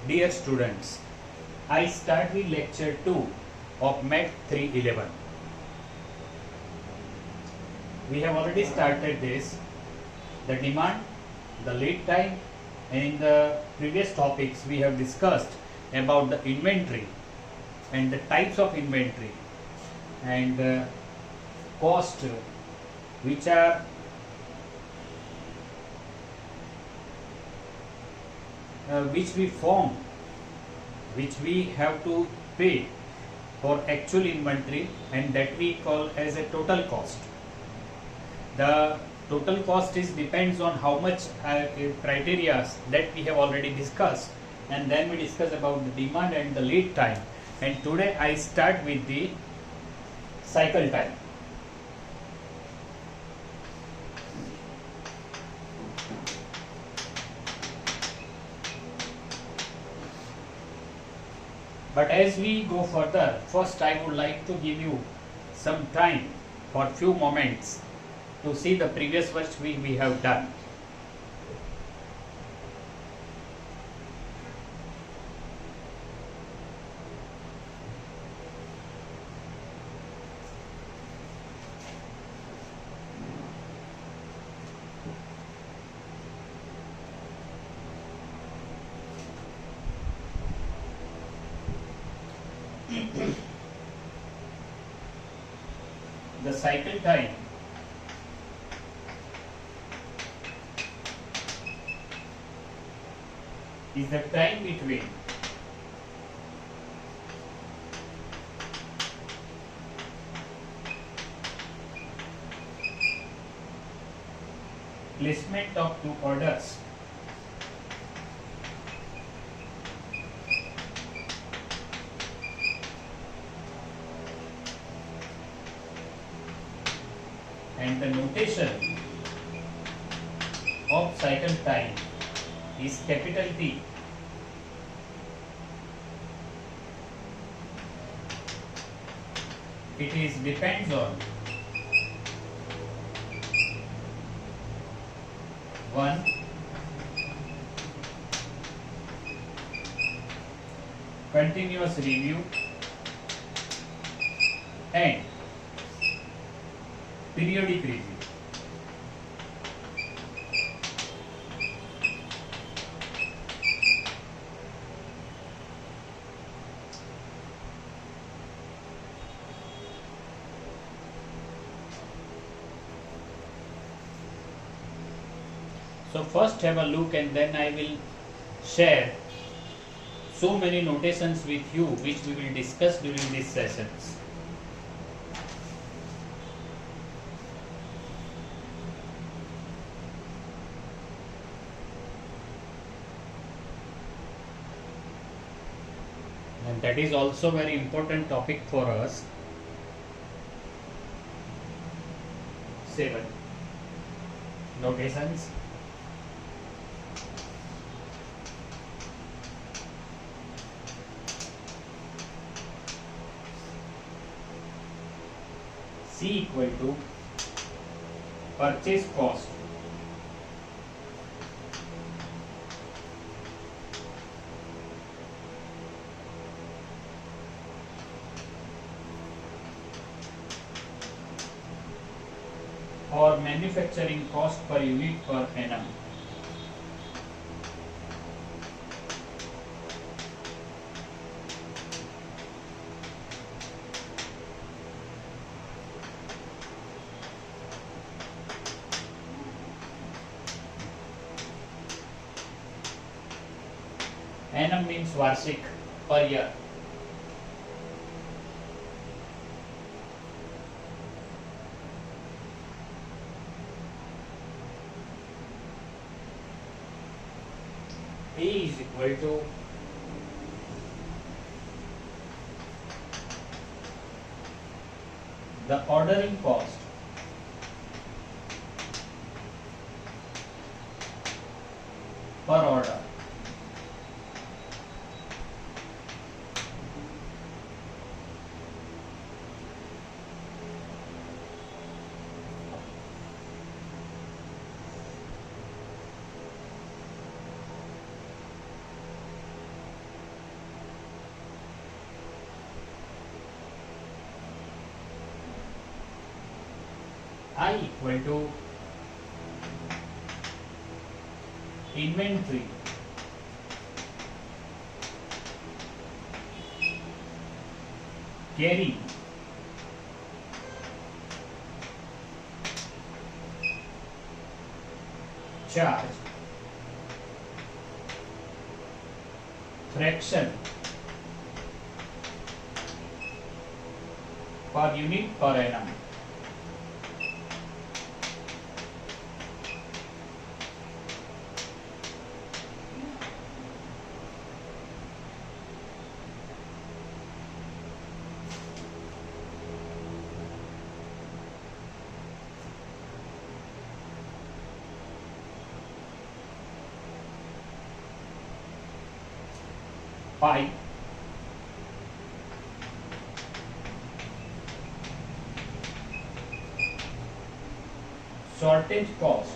Dear students, I start with lecture 2 of Math 311. We have already started this, the demand, the lead time, and in the previous topics we have discussed about the inventory and the types of inventory and cost which are which we have to pay for actual inventory, and that we call as a total cost. The total cost is depends on how much criteria that we have already discussed, and then we discuss about the demand and the lead time, and today I start with the cycle time. But as we go further, first I would like to give you some time for few moments to see the previous work we have done. The cycle time is the time between placement of two orders and the notation of cycle time is capital T. It is depends on one, continuous review, and periodic review. So first have a look, and then I will share so many notations with you which we will discuss during these sessions. And that is also very important topic for us. 7 notations. C equal to purchase cost or manufacturing cost per unit per annum. Annum means varshik, per year. A is equal to the ordering cost per order I equal to inventory carry charge fraction per unit per annum. Pi shortage cost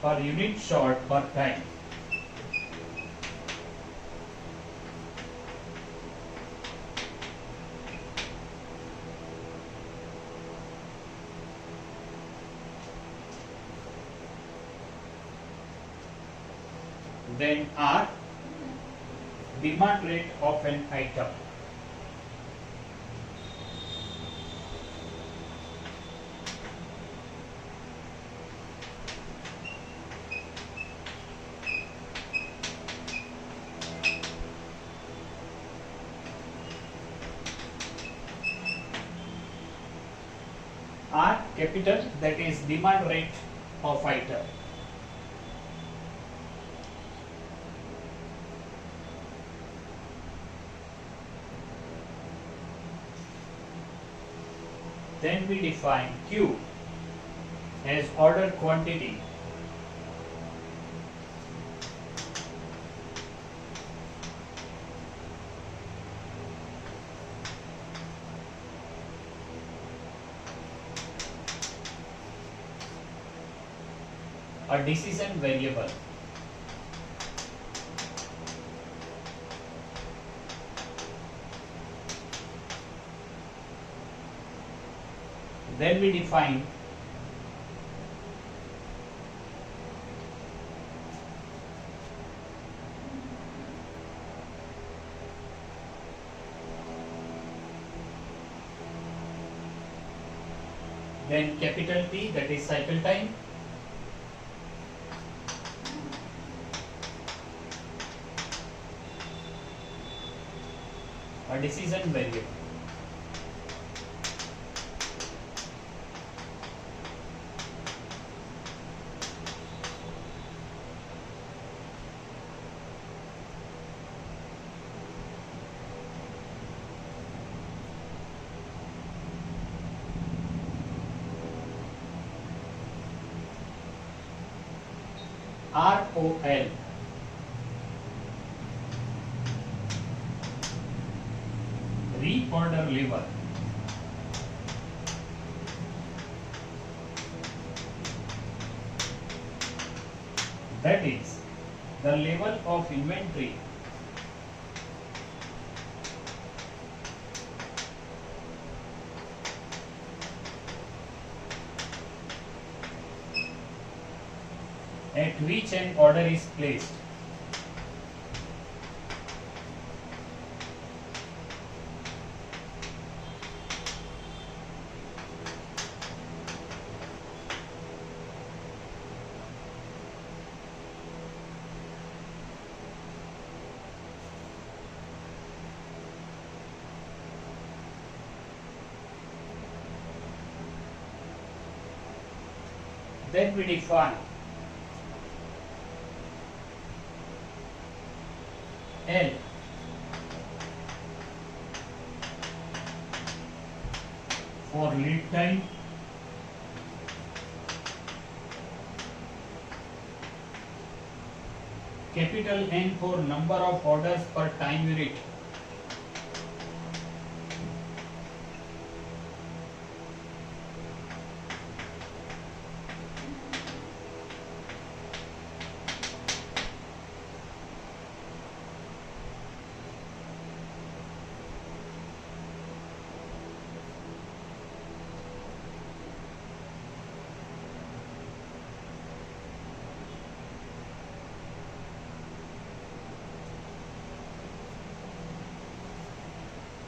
per unit short per time. Then R, demand rate of an item. R capital, that is demand rate of item. Then we define Q as order quantity. A decision variable. Then we define then capital T, that is cycle time. A decision variable. ROL, reorder level. That is the level of inventory at which an order is placed. Then we define L for lead time, capital N for number of orders per time unit,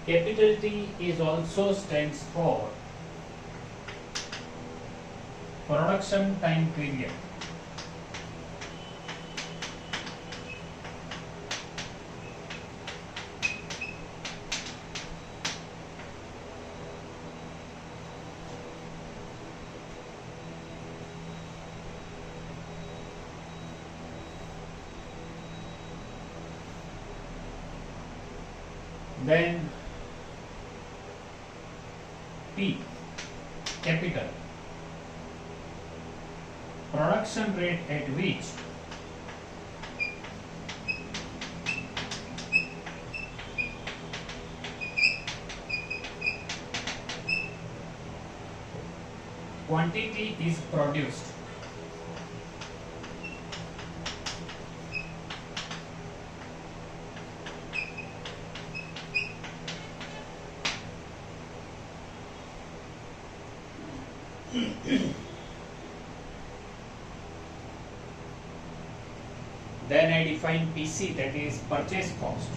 Capital T is also stands for production time period. Then P, capital, production rate at which quantity is produced. Then I define PC, that is purchase cost.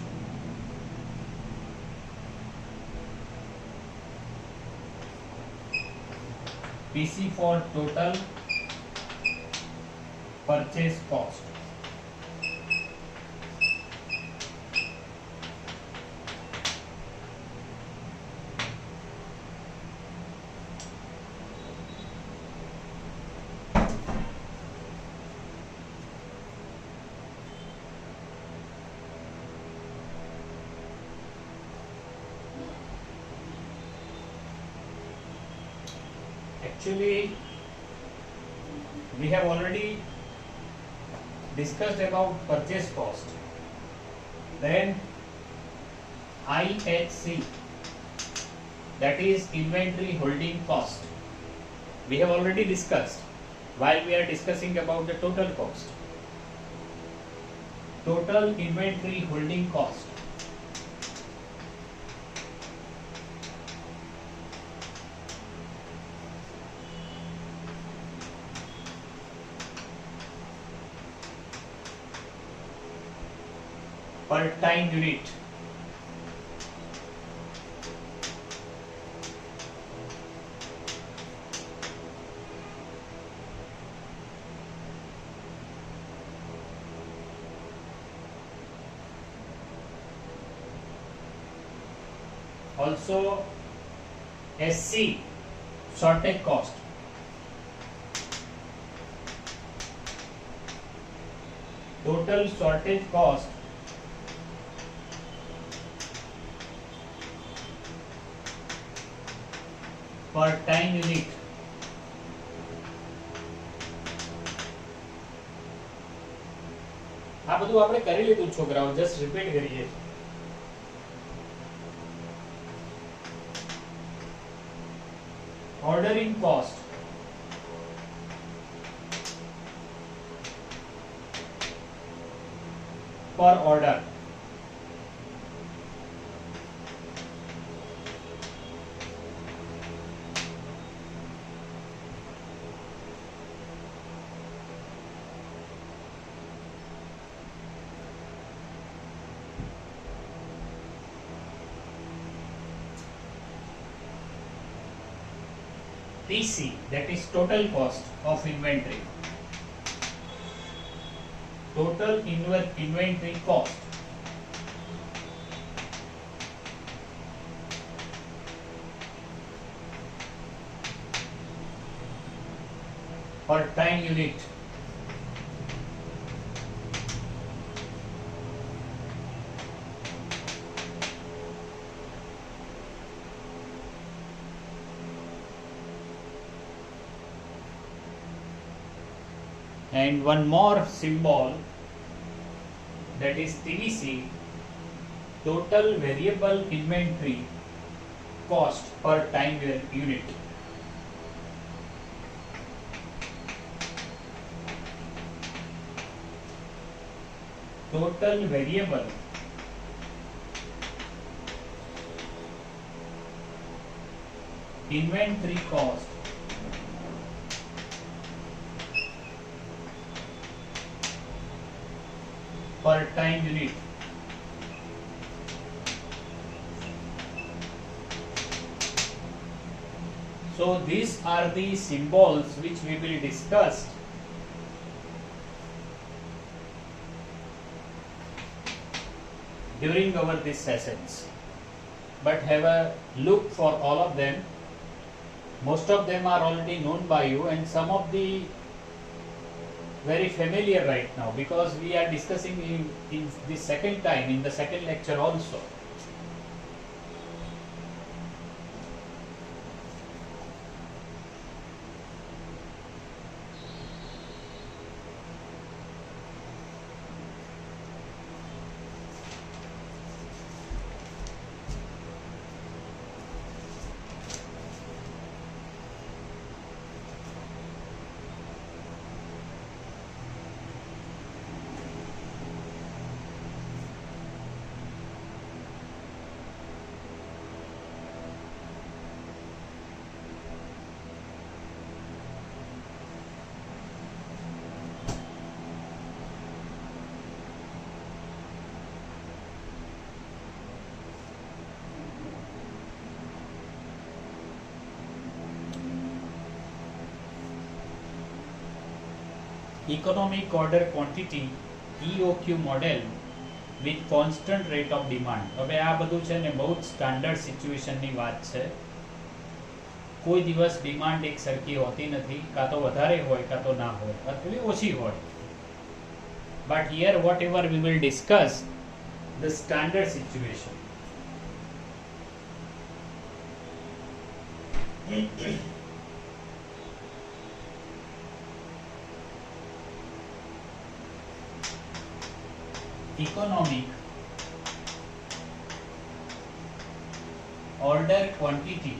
PC for total purchase cost. Actually, we have already discussed about purchase cost. Then IHC, that is inventory holding cost, we have already discussed while we are discussing about the total cost. Total inventory holding cost. Per time unit. Also SC, shortage cost. Total shortage cost per time unit. આ બધું આપણે કરી લીધું છોકરાઓ, just repeat કરીએ. Ordering cost. Per order. TC, that is total cost of inventory. Total inventory cost. Per time unit. And one more symbol, that is TVC, total variable inventory cost per time unit. Total variable inventory cost per time unit. So these are the symbols which we will discuss during our these sessions, but have a look for all of them. Most of them are already known by you, and some of the very familiar right now, because we are discussing in the second time, in the second lecture also. Economic order quantity EOQ model with constant rate of demand. હવે આ બધું છે ને બહુ જ standard સિચ્યુએશનની વાત છે. કોઈ દિવસ ડિમાન્ડ એક સરખી હોતી નથી, કાં તો વધારે હોય કાં તો ના હોય, અથવા ઓછી હોય. But here whatever we will discuss the standard situation. Economic order quantity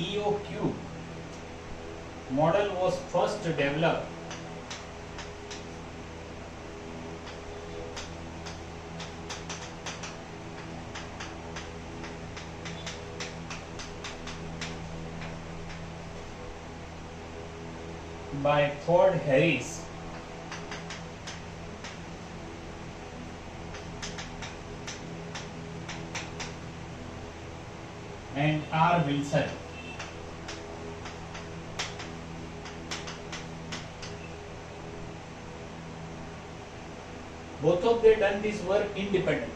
EOQ model was first developed by Ford Harris and R. Wilson. Both of them done this work independently.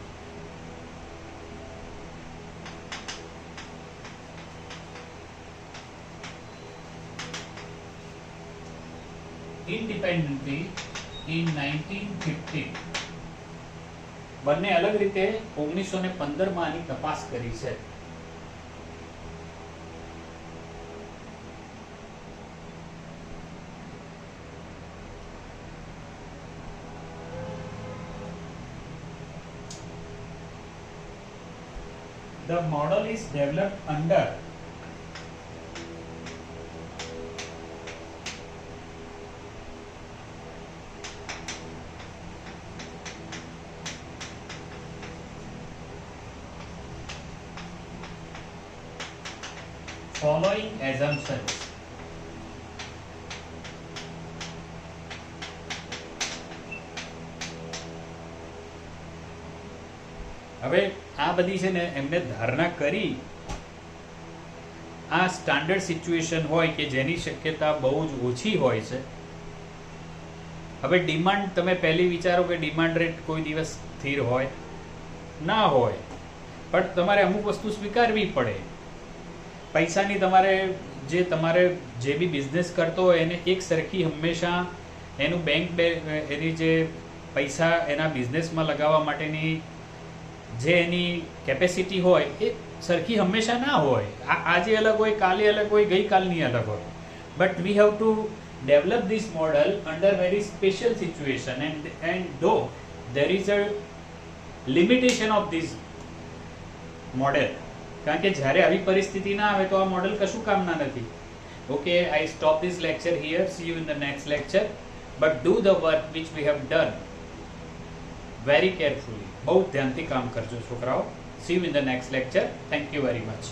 Independently in 1950. બંને અલગ રીતે 1915 માં આની તપાસ કરી છે. The model is developed under following assumptions. હવે આ બધી છે ને એમને ધારણા કરી આ સ્ટાન્ડર્ડ સિચ્યુએશન હોય કે જેની શક્યતા બહુ જ ઓછી હોય છે. હવે ડિમાન્ડ તમે પહેલી વિચારો કે ડિમાન્ડ રેટ કોઈ દિવસ સ્થિર હોય ના હોય, પણ તમારે અમુક વસ્તુ સ્વીકારવી પડે. પૈસાની તમારે જે બી બિઝનેસ કરતો હોય એને એક સરખી હંમેશા એનું બેંક એની જે પૈસા એના બિઝનેસમાં લગાવવા માટેની જે એની કેપેસિટી હોય એ સરખી હંમેશા ના હોય. આજે અલગ હોય, કાલે અલગ હોય, ગઈકાલની અલગ હોય. But we have to develop this model under very special situation, and though there is a limitation of this model, કારણ કે જ્યારે આવી પરિસ્થિતિ ના આવે તો આ મોડેલ કશું કામના નથી. Okay, I stop this lecture here. See you in the next lecture. But do the work which we have done very carefully. બહુ ધ્યાનથી કામ કરજો છોકરાઓ. See you in the next lecture. Thank you very much.